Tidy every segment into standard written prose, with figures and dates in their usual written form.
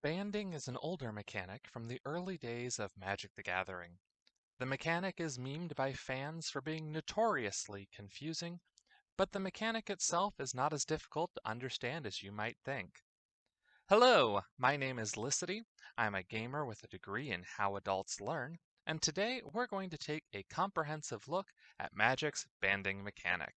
Banding is an older mechanic from the early days of Magic the Gathering. The mechanic is memed by fans for being notoriously confusing, but the mechanic itself is not as difficult to understand as you might think. Hello, my name is Licity. I'm a gamer with a degree in how adults learn, and today we're going to take a comprehensive look at Magic's banding mechanic.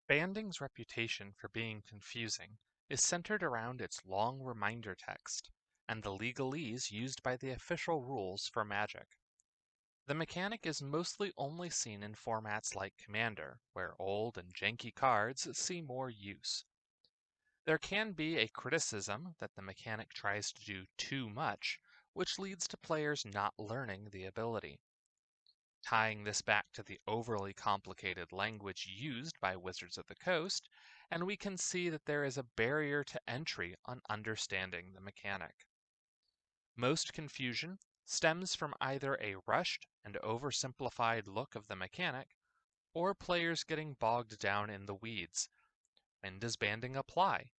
Banding's reputation for being confusing is centered around its long reminder text and the legalese used by the official rules for Magic. The mechanic is mostly only seen in formats like Commander, where old and janky cards see more use. There can be a criticism that the mechanic tries to do too much, which leads to players not learning the ability. Tying this back to the overly complicated language used by Wizards of the Coast, and we can see that there is a barrier to entry on understanding the mechanic. Most confusion stems from either a rushed and oversimplified look of the mechanic, or players getting bogged down in the weeds. When does banding apply?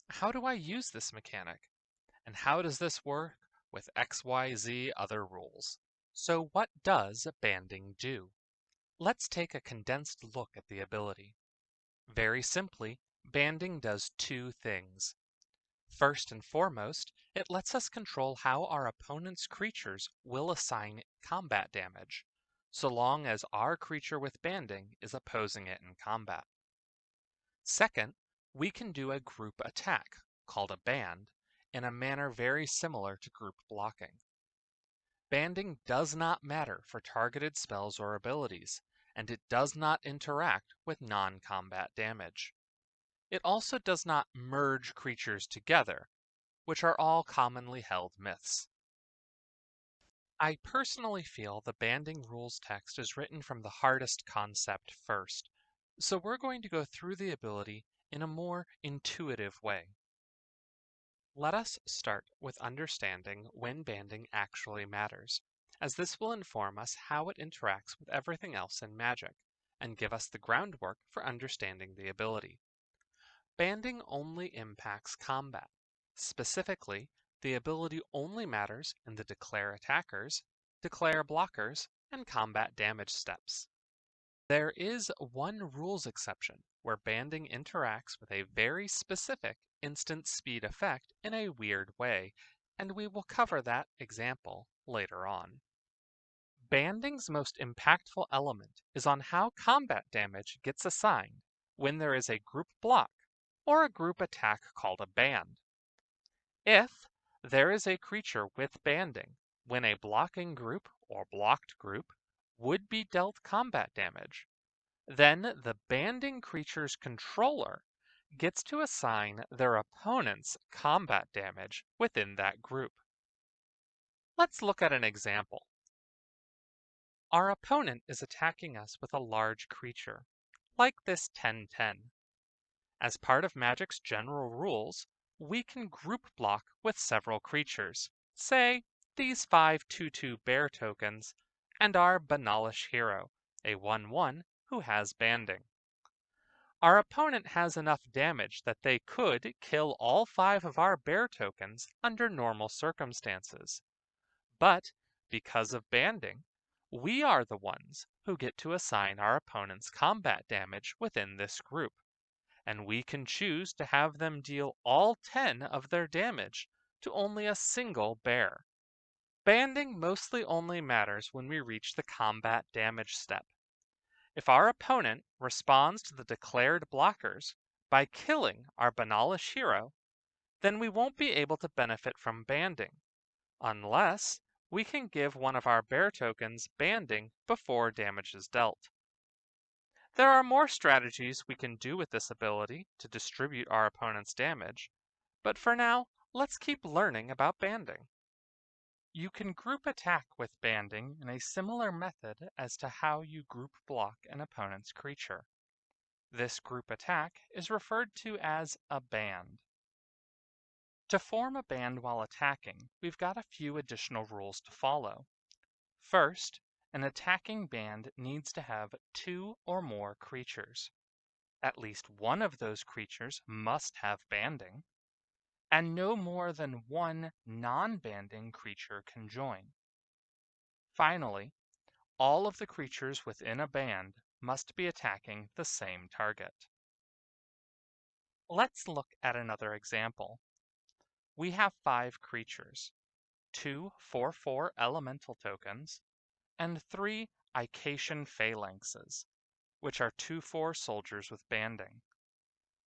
How do I use this mechanic? And how does this work with XYZ other rules? So what does banding do? Let's take a condensed look at the ability. Very simply, banding does two things. First and foremost, it lets us control how our opponent's creatures will assign combat damage, so long as our creature with banding is opposing it in combat. Second, we can do a group attack, called a band, in a manner very similar to group blocking. Banding does not matter for targeted spells or abilities, and it does not interact with non-combat damage. It also does not merge creatures together, which are all commonly held myths. I personally feel the banding rules text is written from the hardest concept first, so we're going to go through the ability in a more intuitive way. Let us start with understanding when banding actually matters, as this will inform us how it interacts with everything else in Magic, and give us the groundwork for understanding the ability. Banding only impacts combat. Specifically, the ability only matters in the declare attackers, declare blockers, and combat damage steps. There is one rules exception where banding interacts with a very specific instant speed effect in a weird way, and we will cover that example later on. Banding's most impactful element is on how combat damage gets assigned when there is a group block or a group attack called a band. If there is a creature with banding when a blocking group or blocked group would be dealt combat damage, then the banding creature's controller gets to assign their opponent's combat damage within that group. Let's look at an example. Our opponent is attacking us with a large creature, like this 10/10. As part of Magic's general rules, we can group block with several creatures, say these 5/2/2 bear tokens, and our Banalish hero, a 1/1 who has banding. Our opponent has enough damage that they could kill all 5 of our bear tokens under normal circumstances. But because of banding, we are the ones who get to assign our opponent's combat damage within this group, and we can choose to have them deal all 10 of their damage to only a single bear. Banding mostly only matters when we reach the combat damage step. If our opponent responds to the declared blockers by killing our Banalish hero, then we won't be able to benefit from banding, unless we can give one of our bear tokens banding before damage is dealt. There are more strategies we can do with this ability to distribute our opponent's damage, but for now, let's keep learning about banding. You can group attack with banding in a similar method as to how you group block an opponent's creature. This group attack is referred to as a band. To form a band while attacking, we've got a few additional rules to follow. First, an attacking band needs to have 2 or more creatures. At least one of those creatures must have banding, and no more than one non-banding creature can join. Finally, all of the creatures within a band must be attacking the same target. Let's look at another example. We have 5 creatures, 2 4/4 elemental tokens, and 3 Icatian phalanxes, which are 2/4 soldiers with banding.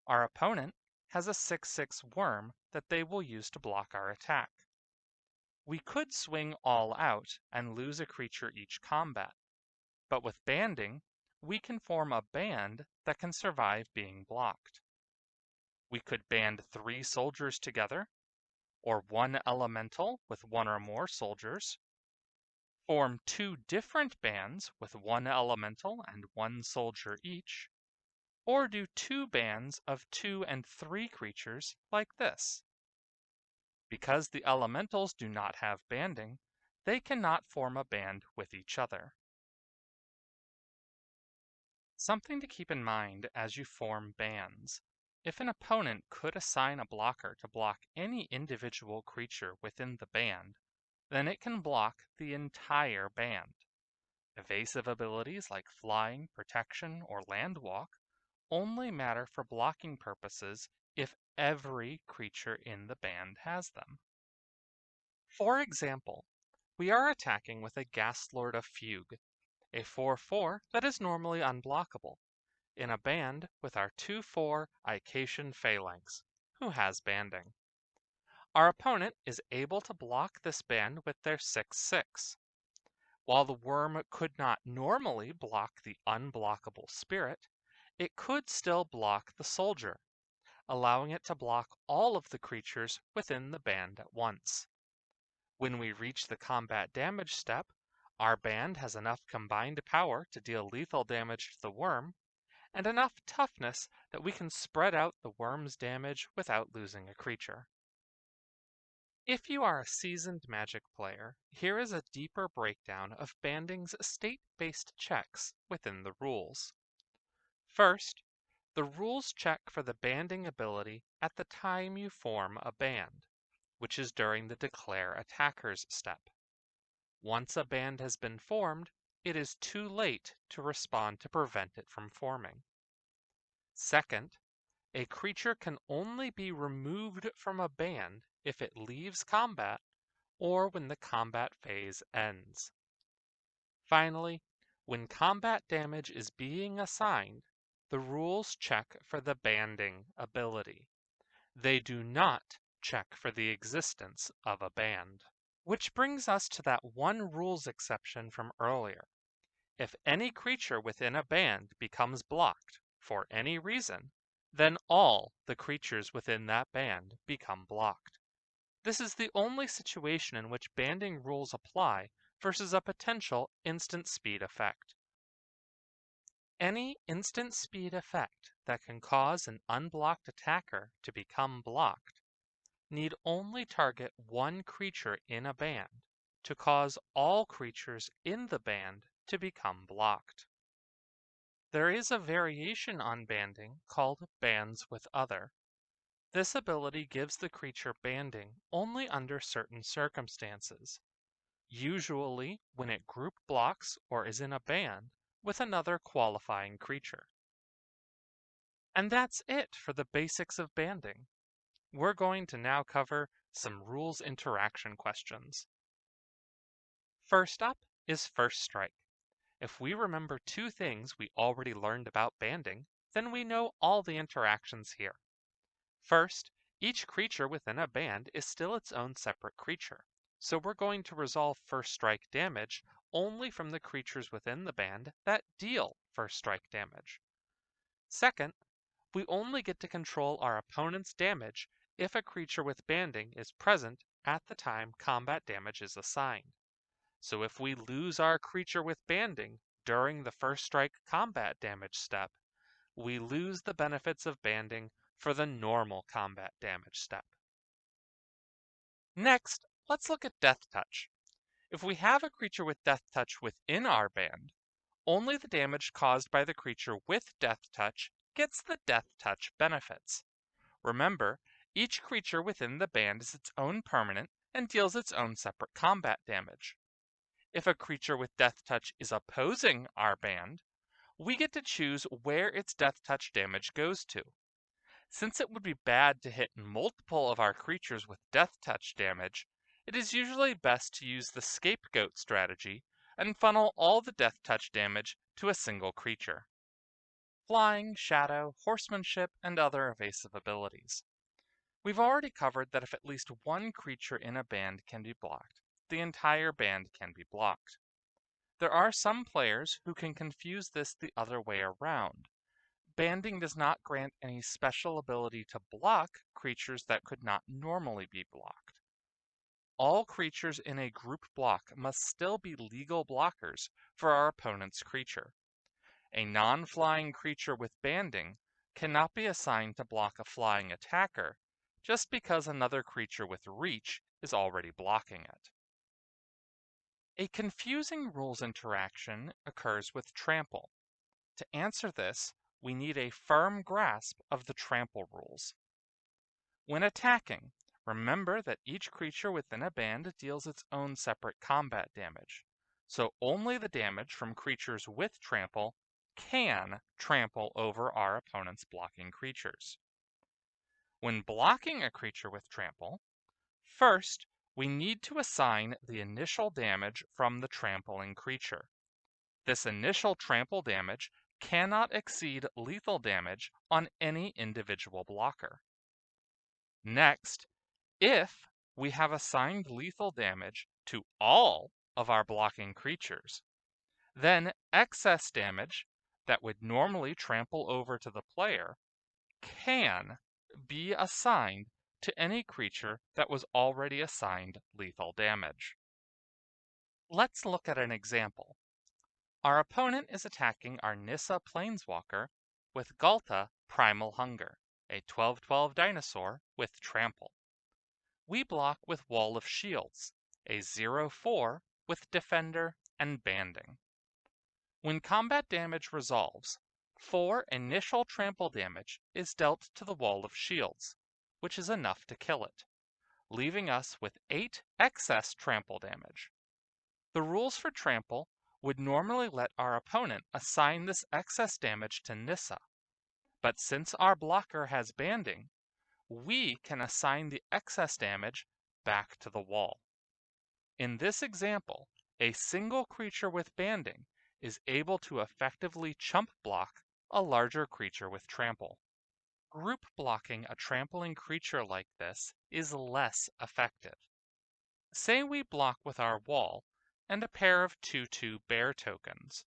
Our opponent has a 6/6 worm that they will use to block our attack. We could swing all out and lose a creature each combat, but with banding, we can form a band that can survive being blocked. We could band 3 soldiers together, or 1 elemental with 1 or more soldiers, form 2 different bands with 1 elemental and 1 soldier each, or do 2 bands of 2 and 3 creatures like this. Because the elementals do not have banding, they cannot form a band with each other. Something to keep in mind as you form bands. If an opponent could assign a blocker to block any individual creature within the band, then it can block the entire band. Evasive abilities like flying, protection, or land walk only matter for blocking purposes if every creature in the band has them. For example, we are attacking with a Gastlord of Fugue, a 4/4 that is normally unblockable, in a band with our 2/4 Icatian Phalanx, who has banding. Our opponent is able to block this band with their 6/6. While the worm could not normally block the unblockable spirit, it could still block the soldier, allowing it to block all of the creatures within the band at once. When we reach the combat damage step, our band has enough combined power to deal lethal damage to the worm, and enough toughness that we can spread out the worm's damage without losing a creature. If you are a seasoned Magic player, here is a deeper breakdown of banding's state-based checks within the rules. First, the rules check for the banding ability at the time you form a band, which is during the Declare Attackers step. Once a band has been formed, it is too late to respond to prevent it from forming. Second, a creature can only be removed from a band if it leaves combat or when the combat phase ends. Finally, when combat damage is being assigned, the rules check for the banding ability. They do not check for the existence of a band. Which brings us to that one rules exception from earlier. If any creature within a band becomes blocked, for any reason, then all the creatures within that band become blocked. This is the only situation in which banding rules apply versus a potential instant speed effect. Any instant speed effect that can cause an unblocked attacker to become blocked need only target one creature in a band to cause all creatures in the band to become blocked. There is a variation on banding called Bands with Other. This ability gives the creature banding only under certain circumstances, usually when it group blocks or is in a band with another qualifying creature. And that's it for the basics of banding. We're going to now cover some rules interaction questions. First up is First Strike. If we remember 2 things we already learned about banding, then we know all the interactions here. First, each creature within a band is still its own separate creature, so we're going to resolve First Strike damage only from the creatures within the band that deal First Strike damage. Second, we only get to control our opponent's damage if a creature with banding is present at the time combat damage is assigned. So if we lose our creature with banding during the First Strike combat damage step, we lose the benefits of banding for the normal combat damage step. Next, let's look at Deathtouch. If we have a creature with Deathtouch within our band, only the damage caused by the creature with Deathtouch gets the Deathtouch benefits. Remember, Each creature within the band is its own permanent and deals its own separate combat damage. If a creature with Deathtouch is opposing our band, we get to choose where its Deathtouch damage goes to. Since it would be bad to hit multiple of our creatures with Deathtouch damage, it is usually best to use the scapegoat strategy and funnel all the Deathtouch damage to a single creature. Flying, shadow, horsemanship, and other evasive abilities. We've already covered that if at least one creature in a band can be blocked, the entire band can be blocked. There are some players who can confuse this the other way around. Banding does not grant any special ability to block creatures that could not normally be blocked. All creatures in a group block must still be legal blockers for our opponent's creature. A non-flying creature with banding cannot be assigned to block a flying attacker just because another creature with reach is already blocking it. A confusing rules interaction occurs with Trample. To answer this, we need a firm grasp of the Trample rules. When attacking, remember that each creature within a band deals its own separate combat damage, so only the damage from creatures with Trample can trample over our opponent's blocking creatures. When blocking a creature with Trample, first we need to assign the initial damage from the trampling creature. This initial trample damage cannot exceed lethal damage on any individual blocker. Next, if we have assigned lethal damage to all of our blocking creatures, then excess damage that would normally trample over to the player can be assigned to any creature that was already assigned lethal damage. Let's look at an example. Our opponent is attacking our Nissa Planeswalker with Galta Primal Hunger, a 12/12 dinosaur with Trample. We block with Wall of Shields, a 0/4 with Defender and Banding. When combat damage resolves, 4 initial trample damage is dealt to the Wall of Shields, which is enough to kill it, leaving us with 8 excess trample damage. The rules for Trample would normally let our opponent assign this excess damage to Nissa, but since our blocker has banding, we can assign the excess damage back to the wall. In this example, a single creature with banding is able to effectively chump block a larger creature with trample. Group blocking a trampling creature like this is less effective. Say we block with our wall and a pair of 2/2 bear tokens.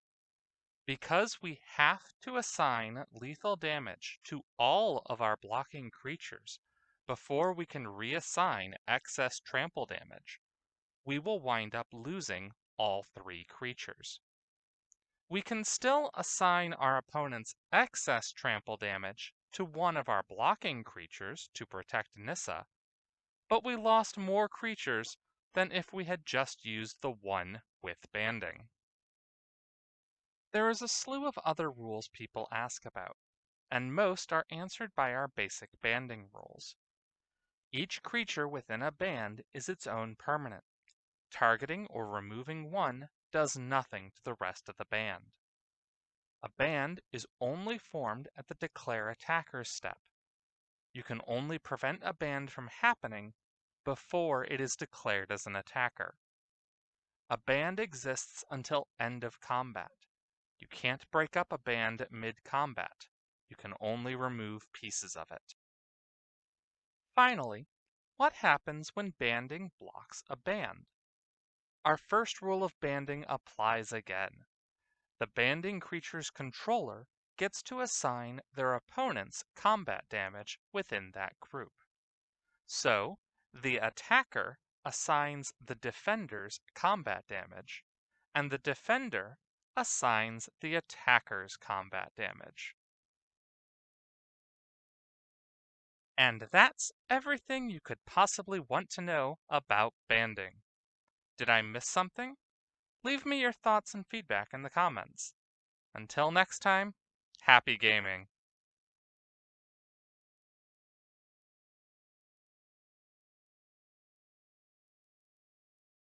Because we have to assign lethal damage to all of our blocking creatures before we can reassign excess trample damage, we will wind up losing all 3 creatures. We can still assign our opponent's excess trample damage to one of our blocking creatures to protect Nissa, but we lost more creatures than if we had just used the one with banding. There is a slew of other rules people ask about, and most are answered by our basic banding rules. Each creature within a band is its own permanent. Targeting or removing one does nothing to the rest of the band. A band is only formed at the declare attackers step. You can only prevent a band from happening before it is declared as an attacker. A band exists until end of combat. You can't break up a band mid-combat. You can only remove pieces of it. Finally, what happens when banding blocks a band? Our first rule of banding applies again. The banding creature's controller gets to assign their opponent's combat damage within that group. So, the attacker assigns the defender's combat damage, and the defender assigns the attacker's combat damage. And that's everything you could possibly want to know about banding. Did I miss something? Leave me your thoughts and feedback in the comments. Until next time, happy gaming!